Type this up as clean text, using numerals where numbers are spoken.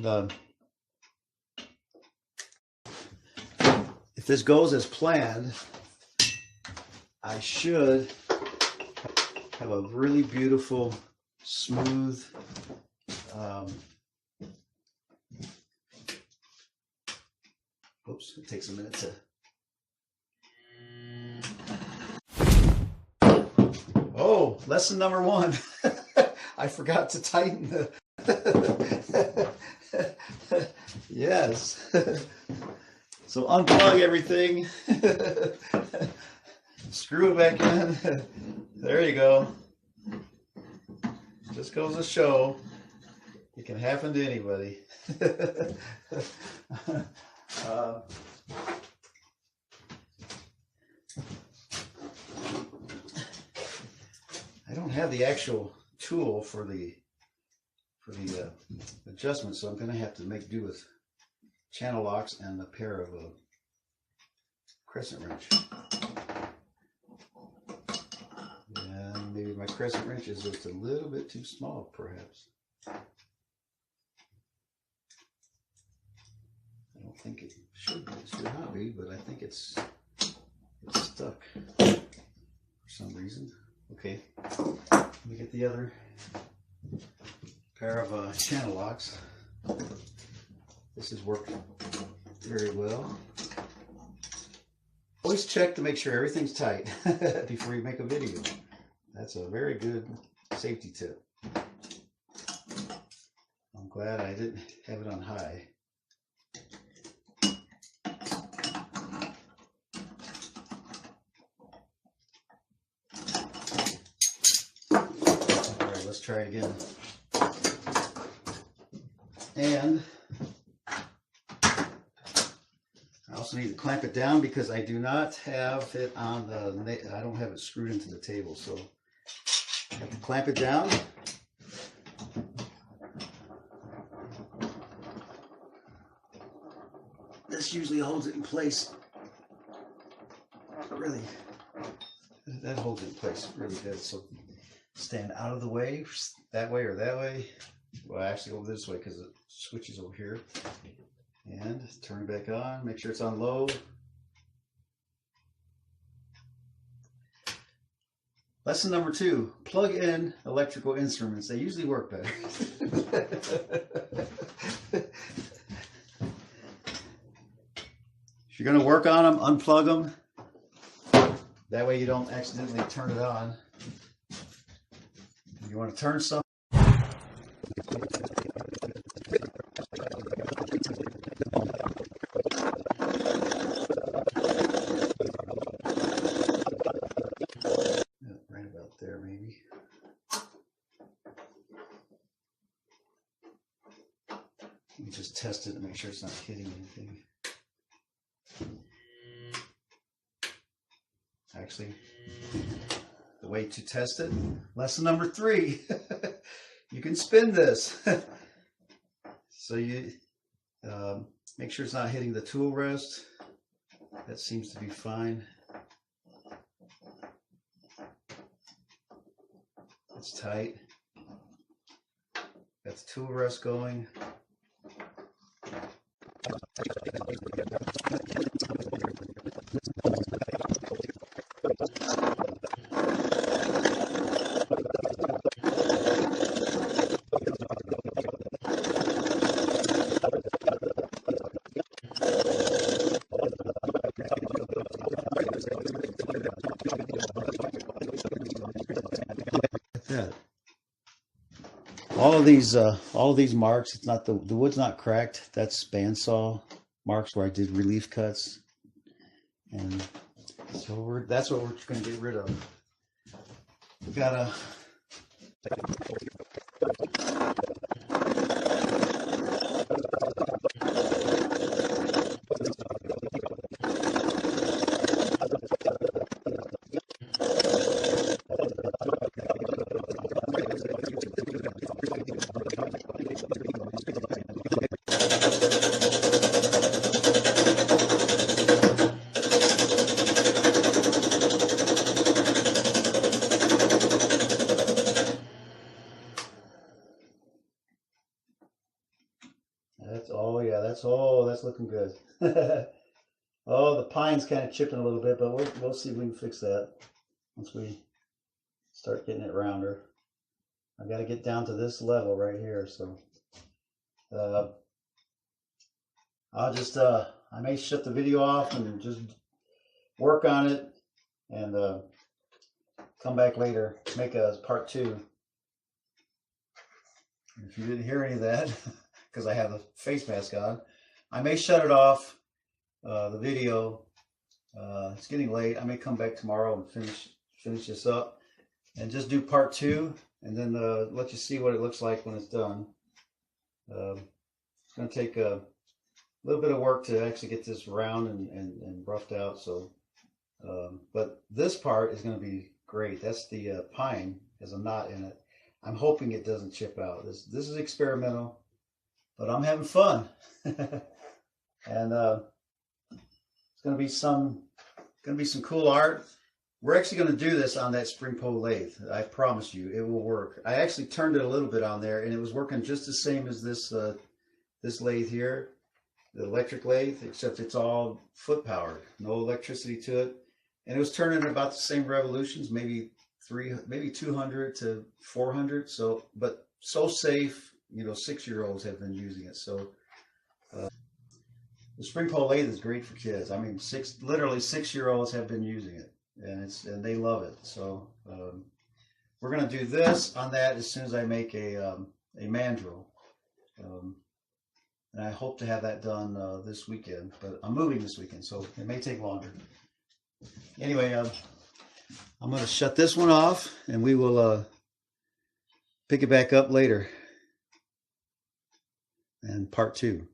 And if this goes as planned, I should have a really beautiful, smooth, oops, it takes a minute to. Oh, lesson number one. I forgot to tighten the. Yes. So unplug everything. Screw it back in. There you go. Just goes to show it can happen to anybody. I don't have the actual tool for the adjustment, so I'm going to have to make do with channel locks and a pair of crescent wrench. And maybe my crescent wrench is just a little bit too small, perhaps. I don't think it should be. It should not be, but I think it's stuck for some reason. Okay, let me get the other pair of channel locks. This has worked very well. Always check to make sure everything's tight before you make a video. That's a very good safety tip. I'm glad I didn't have it on high. All right, let's try it again. And I also need to clamp it down because I do not have it on the, I don't have it screwed into the table, so I have to clamp it down. This usually holds it in place. Really, that holds it in place really good. So stand out of the way, that way or that way. Well, actually over this way because it switches over here. And turn it back on, make sure it's on low. Lesson number 2, plug in electrical instruments. They usually work better. If you're going to work on them, unplug them. That way you don't accidentally turn it on. If you want to turn something. Right about there, maybe. Let me just test it to make sure it's not hitting anything. Actually, the way to test it, lesson number 3, you can spin this. So you make sure it's not hitting the tool rest. That seems to be fine. It's tight. Got the tool rest going. That. All of these marks, it's not the wood's not cracked. That's bandsaw marks where I did relief cuts, and so that's what we're going to get rid of. We gotta. oh yeah, that's looking good. Oh, the pine's kind of chipping a little bit, but we'll see if we can fix that once we start getting it rounder. I've got to get down to this level right here, so I may shut the video off and just work on it and come back later, make a part 2. If you didn't hear any of that, because I have the face mask on, I may shut it off, the video. It's getting late. I may come back tomorrow and finish this up and just do part 2, and then let you see what it looks like when it's done. It's going to take a little bit of work to actually get this round and roughed out. So, but this part is going to be great. That's the pine, has a knot in it. I'm hoping it doesn't chip out. This is experimental, but I'm having fun. And it's going to be some cool art. We're actually going to do this on that spring pole lathe. I promise you, it will work. I actually turned it a little bit on there, and it was working just the same as this this lathe here, the electric lathe, except it's all foot powered, no electricity to it, and it was turning at about the same revolutions, maybe 200 to 400. So, but so safe, you know, 6-year-olds have been using it. So the spring pole lathe is great for kids. I mean, literally 6-year-olds have been using it, and they love it. So we're going to do this on that as soon as I make a mandrel, and I hope to have that done this weekend. But I'm moving this weekend, so it may take longer. Anyway, I'm going to shut this one off, and we will pick it back up later and part 2.